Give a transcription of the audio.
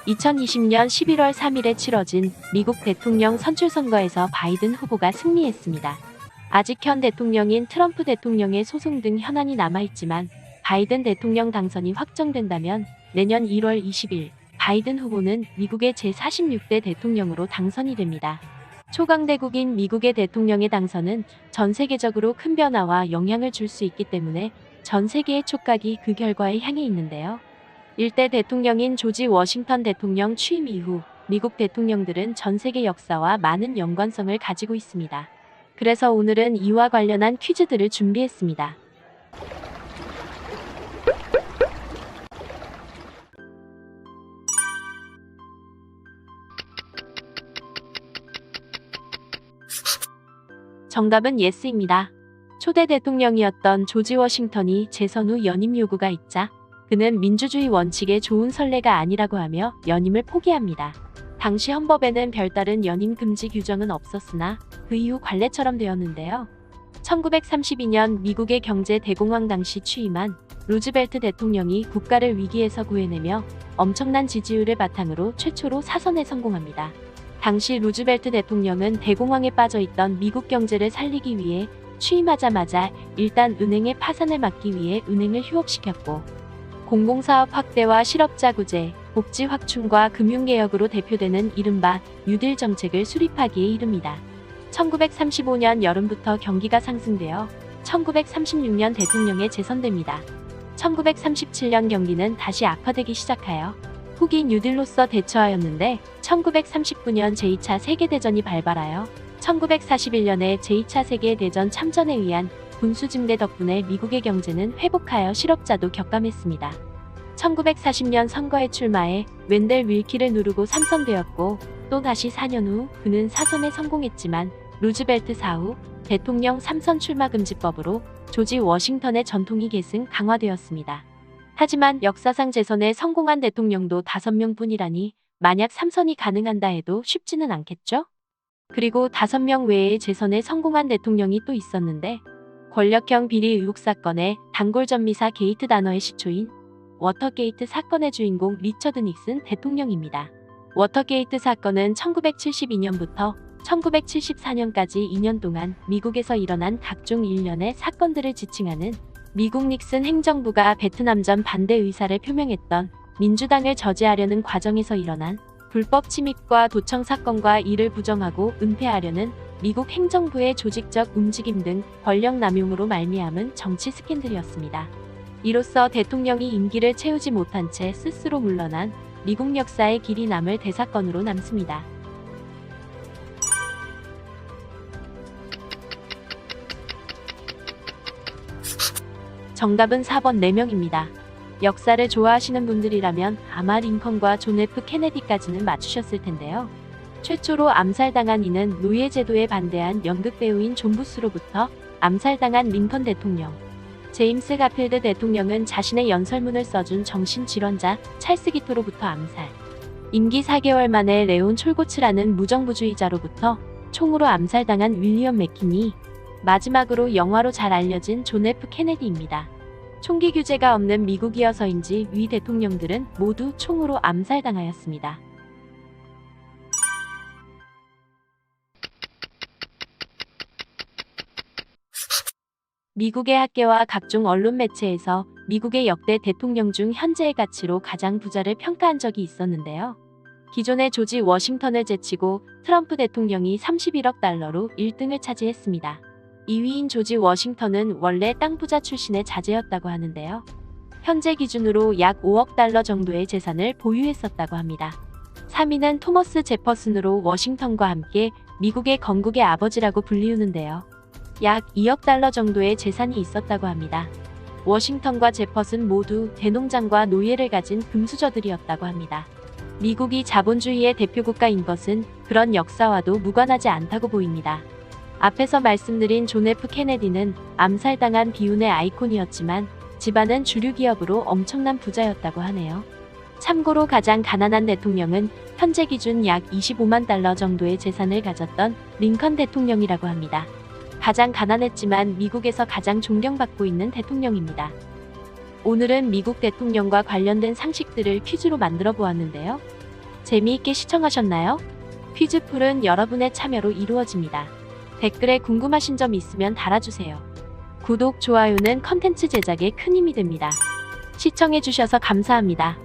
2020년 11월 3일에 치러진 미국 대통령 선출선거에서 바이든 후보가 승리했습니다. 아직 현 대통령인 트럼프 대통령의 소송 등 현안이 남아있지만 바이든 대통령 당선이 확정된다면 내년 1월 20일 바이든 후보는 미국의 제46대 대통령으로 당선이 됩니다. 초강대국인 미국의 대통령의 당선은 전 세계적으로 큰 변화와 영향을 줄 수 있기 때문에 전 세계의 촉각이 그 결과에 향해 있는데요. 일대 대통령인 조지 워싱턴 대통령 취임 이후 미국 대통령들은 전 세계 역사와 많은 연관성을 가지고 있습니다. 그래서 오늘은 이와 관련한 퀴즈들을 준비했습니다. 정답은 예스입니다. 초대 대통령이었던 조지 워싱턴이 재선 후 연임 요구가 있자 그는 민주주의 원칙에 좋은 선례가 아니라고 하며 연임을 포기합니다. 당시 헌법에는 별다른 연임 금지 규정은 없었으나 그 이후 관례처럼 되었는데요. 1932년 미국의 경제 대공황 당시 취임한 루즈벨트 대통령이 국가를 위기에서 구해내며 엄청난 지지율을 바탕으로 최초로 사선에 성공합니다. 당시 루즈벨트 대통령은 대공황에 빠져있던 미국 경제를 살리기 위해 취임하자마자 일단 은행의 파산을 막기 위해 은행을 휴업시켰고 공공사업 확대와 실업자 구제, 복지 확충과 금융개혁으로 대표되는 이른바 뉴딜 정책을 수립하기에 이릅니다. 1935년 여름부터 경기가 상승되어 1936년 대통령에 재선됩니다. 1937년 경기는 다시 악화되기 시작하여 후기 뉴딜로서 대처하였는데 1939년 제2차 세계대전이 발발하여 1941년에 제2차 세계대전 참전에 의한 군수증대 덕분에 미국의 경제는 회복하여 실업자도 격감했습니다. 1940년 선거에 출마해 웬델 윌키를 누르고 삼선되었고 또 다시 4년 후 그는 사선에 성공했지만 루즈벨트 사후 대통령 3선 출마금지법으로 조지 워싱턴의 전통이 계승 강화되었습니다. 하지만 역사상 재선에 성공한 대통령도 5명 뿐이라니 만약 3선이 가능한다 해도 쉽지는 않겠죠? 그리고 5명 외에 재선에 성공한 대통령이 또 있었는데 권력형 비리 의혹 사건의 단골 전미사 게이트 다너의 시초인 워터게이트 사건의 주인공 리처드 닉슨 대통령입니다. 워터게이트 사건은 1972년부터 1974년까지 2년 동안 미국에서 일어난 각종 일련의 사건들을 지칭하는 미국 닉슨 행정부가 베트남전 반대 의사를 표명했던 민주당을 저지하려는 과정에서 일어난 불법 침입과 도청 사건과 이를 부정하고 은폐하려는 미국 행정부의 조직적 움직임 등 권력 남용으로 말미암은 정치 스캔들이었습니다. 이로써 대통령이 임기를 채우지 못한 채 스스로 물러난 미국 역사의 길이 남을 대사건으로 남습니다. 정답은 4번 4명입니다. 역사를 좋아하시는 분들이라면 아마 링컨과 존 F 케네디까지는 맞추셨을 텐데요. 최초로 암살당한 이는 노예제도에 반대한 연극 배우인 존 부스로부터 암살당한 링컨 대통령. 제임스 가필드 대통령은 자신의 연설문을 써준 정신질환자 찰스 기토로부터 암살. 임기 4개월 만에 레온 촐고츠라는 무정부주의자로부터 총으로 암살당한 윌리엄 맥키니. 마지막으로 영화로 잘 알려진 존 F 케네디입니다. 총기 규제가 없는 미국이어서인지 위 대통령들은 모두 총으로 암살당하였습니다. 미국의 학계와 각종 언론 매체에서 미국의 역대 대통령 중 현재의 가치로 가장 부자를 평가한 적이 있었는데요. 기존의 조지 워싱턴을 제치고 트럼프 대통령이 31억 달러로 1등을 차지했습니다. 2위인 조지 워싱턴은 원래 땅 부자 출신의 자제였다고 하는데요. 현재 기준으로 약 5억 달러 정도의 재산을 보유했었다고 합니다. 3위는 토머스 제퍼슨으로 워싱턴과 함께 미국의 건국의 아버지라고 불리우는데요. 약 2억 달러 정도의 재산이 있었다고 합니다. 워싱턴과 제퍼슨 모두 대농장과 노예를 가진 금수저들이었다고 합니다. 미국이 자본주의의 대표국가인 것은 그런 역사와도 무관하지 않다고 보입니다. 앞에서 말씀드린 존 F 케네디는 암살당한 비운의 아이콘이었지만 집안은 주류 기업으로 엄청난 부자였다고 하네요. 참고로 가장 가난한 대통령은 현재 기준 약 25만 달러 정도의 재산을 가졌던 링컨 대통령이라고 합니다. 가장 가난했지만 미국에서 가장 존경받고 있는 대통령입니다. 오늘은 미국 대통령과 관련된 상식들을 퀴즈로 만들어 보았는데요. 재미있게 시청하셨나요? 퀴즈풀은 여러분의 참여로 이루어집니다. 댓글에 궁금하신 점 있으면 달아주세요. 구독, 좋아요는 컨텐츠 제작에 큰 힘이 됩니다. 시청해주셔서 감사합니다.